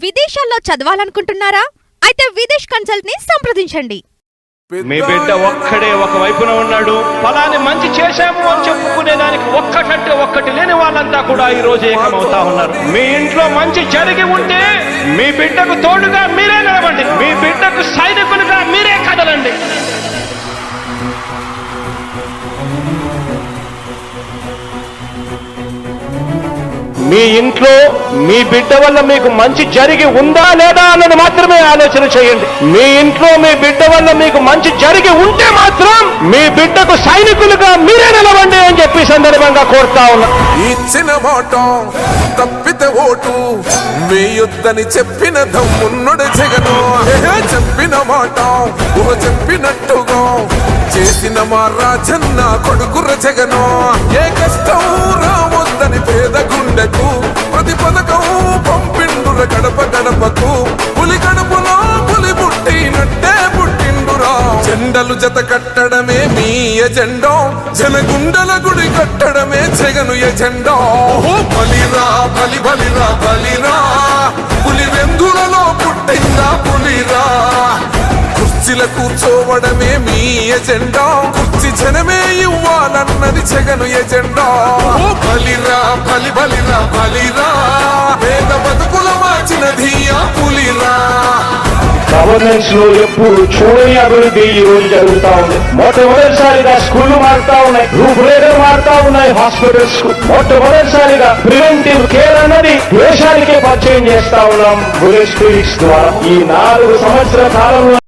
విదేశాల్లో చదవాలనుకుంటున్నారా? అయితే విదేశ్ కన్సల్ట్ ని సంప్రదించండి. మీ బిడ్డ ఒక్కడే ఒక వైపున ఉన్నాడు. ఫలాని మంచి చేశాము అని చెప్పుకునేదానికి ఒక్కటంటే ఒక్కటి లేని వాళ్ళంతా కూడా ఈ రోజు ఏకమవుతా ఉన్నారు. మీ ఇంట్లో మంచి జరిగి ఉంటే మీ బిడ్డకు తోడుగా మీరే నిలబండి. మీ బిడ్డకు సైనికులుగా మీరే కదలండి. మీ ఇంట్లో మీ బిడ్డ వల్ల మీకు మంచి జరిగి ఉందా లేదా అన్నది మాత్రమే ఆలోచన చేయండి. మీ ఇంట్లో మీ బిడ్డ వల్ల మీకు మంచి జరిగి ఉంటే మాత్రం మీ బిడ్డకు సైనికులుగా మీరే నిలవండి అని చెప్పి సందర్భంగా కోరుతా ఉన్నా. ఇచ్చిన మాట తప్పితే ఓటు వేయొద్దని చెప్పిన దమ్మున్నడు జగను. చెప్పిన మాట చెప్పినట్టుగా చేసిన మా రాజన్న కొడుకుర జగను. ఏ కష్టం రావద్దని పేద గుండెకు ప్రతి పథకం పంపిండుర గడప గడపకు. పులి గడపలో పులి పుట్టినట్టే పుట్టిండురా. జెండలు జత కట్టడమే మీ ఎజెండా, జనగుండల గుడి కట్టడమే జగను ఎజెండా. బలిరా బలి బలిరా బలిరా, పులి వెందులలో పుట్టిందా పులిరా. కుర్చీల కూర్చోవడమే మీ ఎజెండా, కుర్చీ జనమే ఇవ్వాలన్నది జగను ఎజెండా. బలిరా బలి బలిరా బలిరా, పేద బతుకుల మార్చినది ఆ పులిరా. గవర్నెన్స్ లో ఎప్పుడు చూడని అభివృద్ధి ఈ రోజు జరుగుతా ఉంది. మొట్టమొదటిసారిగా స్కూళ్లు మారుతా ఉన్నాయి, రూపురేఖలు మారుతా ఉన్నాయి. హాస్పిటల్స్ కు మొట్టమొదటిసారిగా ప్రివెంటివ్ కేర్ అన్నది దేశానికే పరిచయం చేస్తా ఉన్నాం బుల్లెట్ క్లినిక్స్ ద్వారా. ఈ 4 సంవత్సరాల కాలంలో